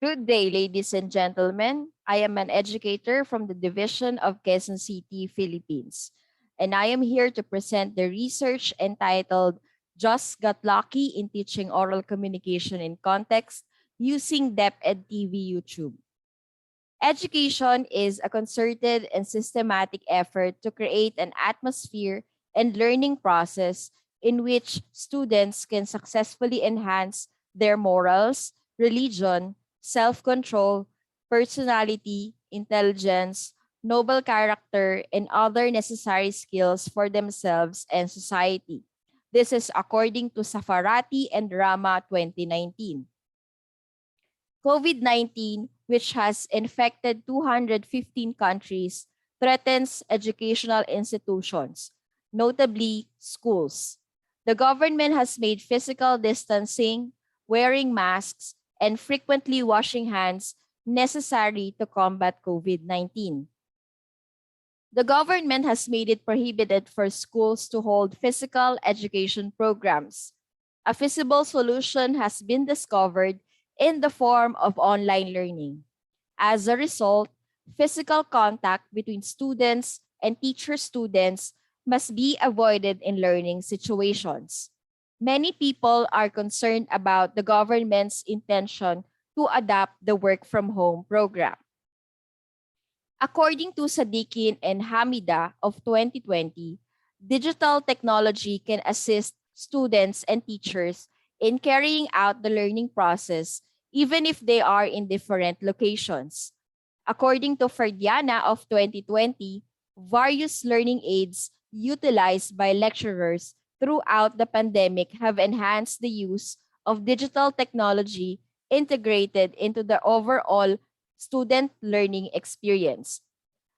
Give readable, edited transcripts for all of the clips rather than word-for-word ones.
Good day, ladies and gentlemen. I am an educator from the Division of Quezon City, Philippines, and I am here to present the research entitled Just Got Lucky in Teaching Oral Communication in Context using DepEd TV YouTube. Education is a concerted and systematic effort to create an atmosphere and learning process in which students can successfully enhance their morals, religion, self-control, personality, intelligence, noble character, and other necessary skills for themselves and society. This is according to Safarati and Rama 2019. COVID-19, which has infected 215 countries, threatens educational institutions, notably schools. The government has made physical distancing, wearing masks, and frequently washing hands necessary to combat COVID-19. The government has made it prohibited for schools to hold physical education programs. A feasible solution has been discovered in the form of online learning. As a result, physical contact between students and teacher-students must be avoided in learning situations. Many people are concerned about the government's intention to adopt the work from home program. According to Sadikin and Hamida of 2020, digital technology can assist students and teachers in carrying out the learning process even if they are in different locations. According to Ferdiana of 2020, various learning aids utilized by lecturers throughout the pandemic have enhanced the use of digital technology integrated into the overall student learning experience.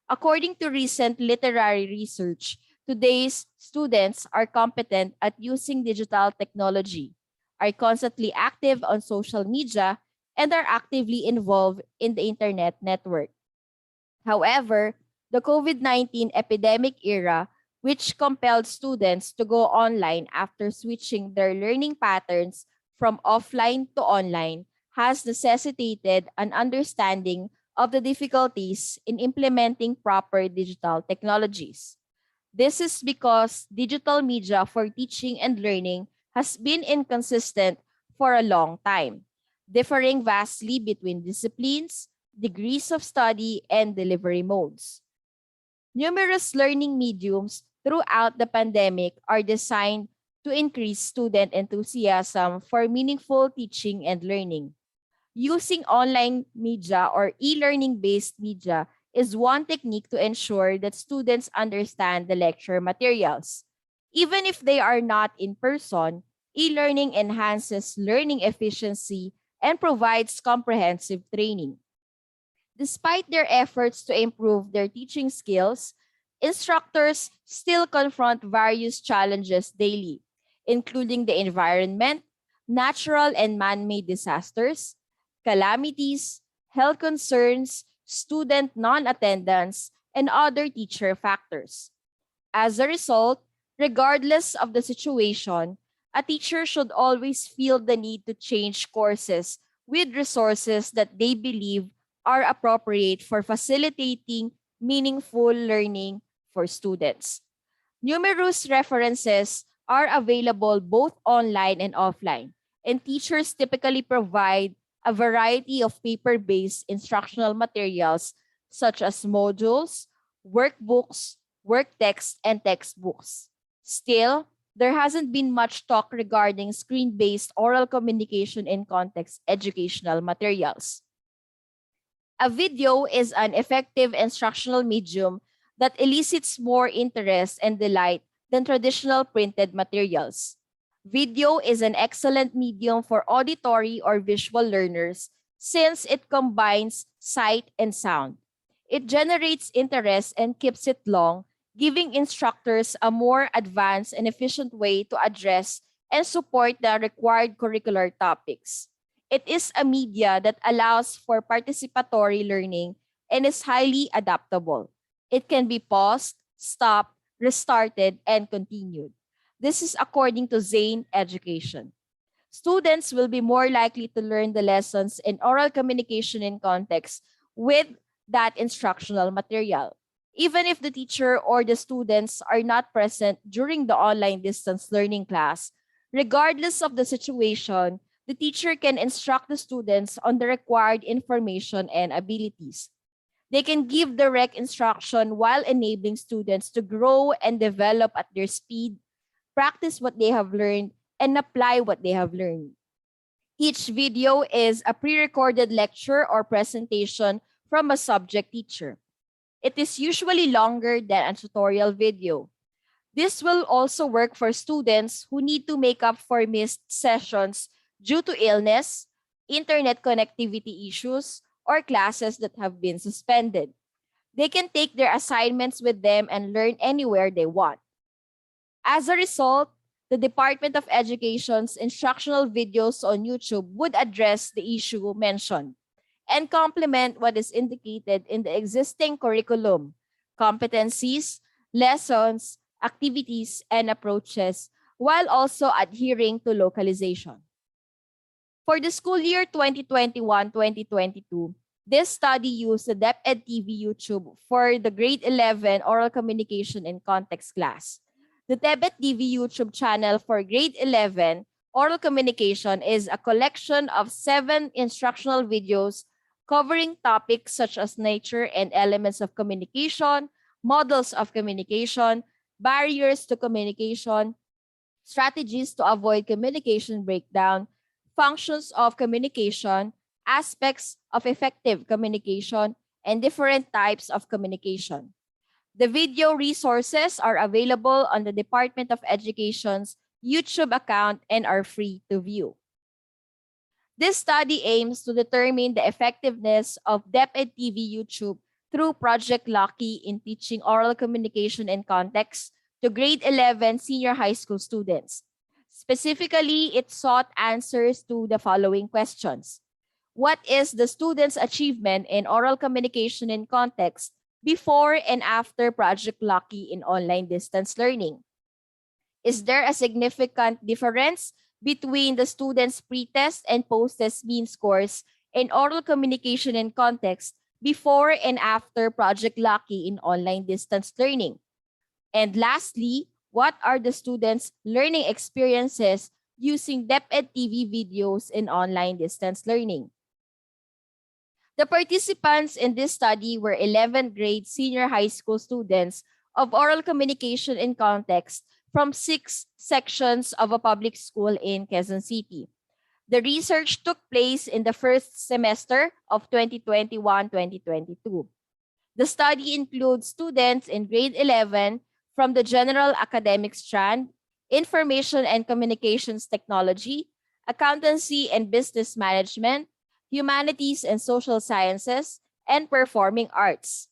According to recent literary research, today's students are competent at using digital technology, are constantly active on social media, and are actively involved in the internet network. However, the COVID-19 epidemic era, which compelled students to go online after switching their learning patterns from offline to online, has necessitated an understanding of the difficulties in implementing proper digital technologies. This is because digital media for teaching and learning has been inconsistent for a long time, differing vastly between disciplines, degrees of study, and delivery modes. Numerous learning mediums throughout the pandemic are designed to increase student enthusiasm for meaningful teaching and learning. Using online media or e-learning based media is one technique to ensure that students understand the lecture materials. Even if they are not in person, e-learning enhances learning efficiency and provides comprehensive training. Despite their efforts to improve their teaching skills, instructors still confront various challenges daily, including the environment, natural and man-made disasters, calamities, health concerns, student non-attendance, and other teacher factors. As a result, regardless of the situation, a teacher should always feel the need to change courses with resources that they believe are appropriate for facilitating meaningful learning for students. Numerous references are available both online and offline, and teachers typically provide a variety of paper-based instructional materials such as modules, workbooks, work text, and textbooks. Still, there hasn't been much talk regarding screen-based oral communication in context educational materials. A video is an effective instructional medium that elicits more interest and delight than traditional printed materials. Video is an excellent medium for auditory or visual learners since it combines sight and sound. It generates interest and keeps it long, giving instructors a more advanced and efficient way to address and support the required curricular topics. It is a media that allows for participatory learning and is highly adaptable. It can be paused, stopped, restarted, and continued. This is according to Zane Education. students will be more likely to learn the lessons in oral communication in context with that instructional material. Even if the teacher or the students are not present during the online distance learning class, regardless of the situation, the teacher can instruct the students on the required information and abilities. They can give direct instruction while enabling students to grow and develop at their speed, practice what they have learned, and apply what they have learned. Each video is a pre-recorded lecture or presentation from a subject teacher. It is usually longer than a tutorial video. This will also work for students who need to make up for missed sessions due to illness, internet connectivity issues, or classes that have been suspended. They can take their assignments with them and learn anywhere they want. As a result, the Department of Education's instructional videos on YouTube would address the issue mentioned and complement what is indicated in the existing curriculum, competencies, lessons, activities, and approaches, while also adhering to localization. For the school year 2021-2022, this study used the DepEd TV YouTube for the grade 11 oral communication in context class. The DepEd TV YouTube channel for grade 11 oral communication is a collection of 7 instructional videos covering topics such as nature and elements of communication, models of communication, barriers to communication, strategies to avoid communication breakdown, functions of communication, aspects of effective communication, and different types of communication. The video resources are available on the Department of Education's YouTube account and are free to view. This study aims to determine the effectiveness of DepEd TV YouTube through Project Lucky in teaching oral communication in context to grade 11 senior high school students. Specifically, it sought answers to the following questions. What is the student's achievement in oral communication in context before and after Project Lucky in online distance learning? Is there a significant difference between the student's pre-test and post-test mean scores in oral communication in context before and after Project Lucky in online distance learning? And lastly, what are the students' learning experiences using DepEd TV videos in online distance learning? The participants in this study were 11th grade senior high school students of oral communication in context from 6 sections of a public school in Quezon City. The research took place in the first semester of 2021-2022. The study includes students in grade 11 from the General Academic Strand, Information and Communications Technology, Accountancy and Business Management, Humanities and Social Sciences, and Performing Arts.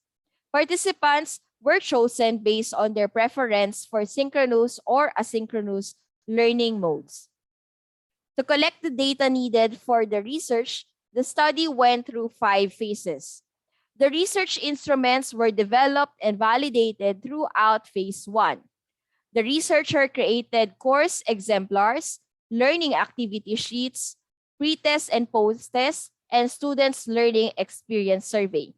Participants were chosen based on their preference for synchronous or asynchronous learning modes. To collect the data needed for the research, the study went through 5 phases. The research instruments were developed and validated throughout phase 1. The researcher created course exemplars, learning activity sheets, pre-test and post-test, and students' learning experience survey.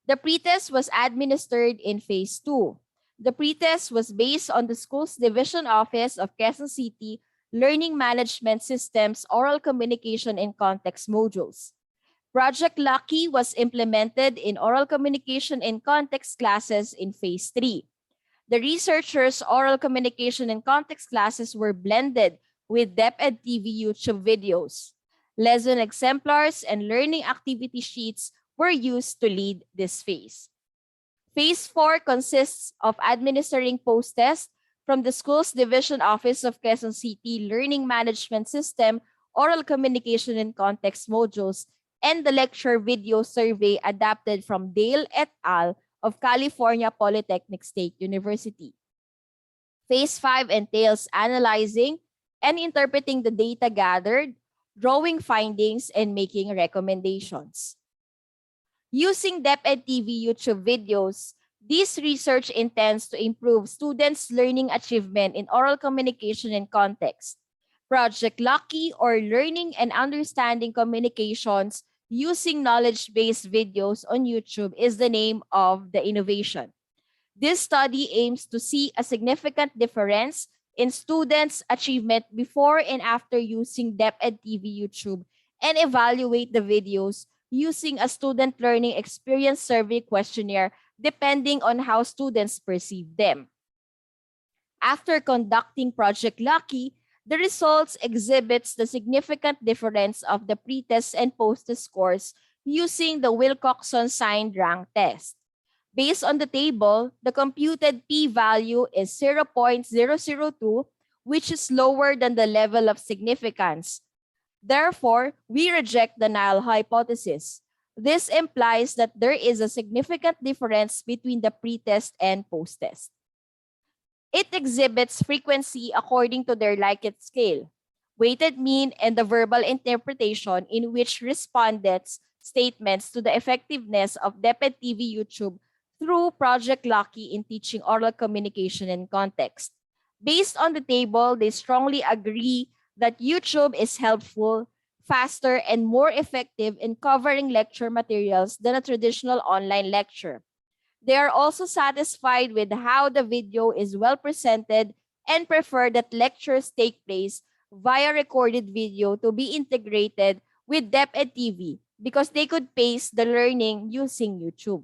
The pretest was administered in phase 2. The pretest was based on the school's division office of Quezon City Learning Management Systems Oral Communication in Context modules. Project Lucky was implemented in oral communication in context classes in phase 3. The researchers' oral communication in context classes were blended with DepEd TV YouTube videos. Lesson exemplars and learning activity sheets were used to lead this phase. Phase 4 consists of administering post-test from the school's division office of Quezon City Learning Management System oral communication in context modules and the lecture video survey adapted from Dale et al. Of California Polytechnic State University. Phase 5 entails analyzing and interpreting the data gathered, drawing findings, and making recommendations. Using DepEd TV YouTube videos, this research intends to improve students' learning achievement in oral communication in context. Project Lucky, or Learning and Understanding Communications Using Knowledge-Based Videos on YouTube, is the name of the innovation. This study aims to see a significant difference in students' achievement before and after using DepEd TV YouTube and evaluate the videos using a student learning experience survey questionnaire depending on how students perceive them. After conducting Project Lucky, the results exhibits the significant difference of the pretest and post-test scores using the Wilcoxon signed rank test. Based on the table, the computed p-value is 0.002, which is lower than the level of significance. Therefore, we reject the null hypothesis. This implies that there is a significant difference between the pretest and post-test. It exhibits frequency according to their Likert scale, weighted mean, and the verbal interpretation in which respondents' statements to the effectiveness of DepEd TV YouTube through Project Lucky in teaching oral communication in context. Based on the table, they strongly agree that YouTube is helpful, faster, and more effective in covering lecture materials than a traditional online lecture. They are also satisfied with how the video is well presented and prefer that lectures take place via recorded video to be integrated with DepEd TV because they could pace the learning using YouTube.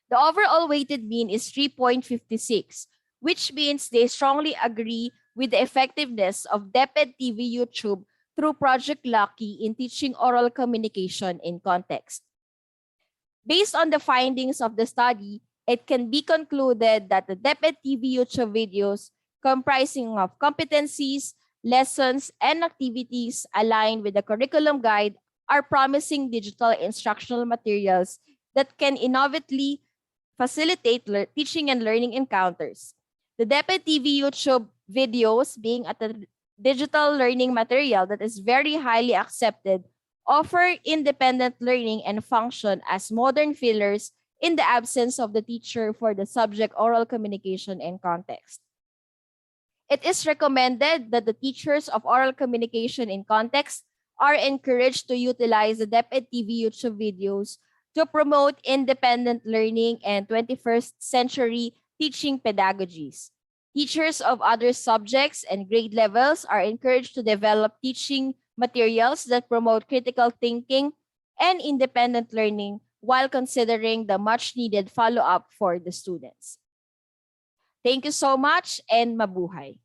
The overall weighted mean is 3.56, which means they strongly agree with the effectiveness of DepEd TV YouTube through Project Lucky in teaching oral communication in context. Based on the findings of the study, it can be concluded that the DepEd TV YouTube videos comprising of competencies, lessons, and activities aligned with the curriculum guide are promising digital instructional materials that can innovatively facilitate teaching and learning encounters. The DepEd TV YouTube videos, being a digital learning material that is very highly accepted, offer independent learning and function as modern fillers in the absence of the teacher for the subject oral communication and context. It is recommended that the teachers of oral communication in context are encouraged to utilize the DepEd TV YouTube videos to promote independent learning and 21st century teaching pedagogies. Teachers of other subjects and grade levels are encouraged to develop teaching materials that promote critical thinking and independent learning while considering the much needed follow-up for the students. Thank you so much and mabuhay.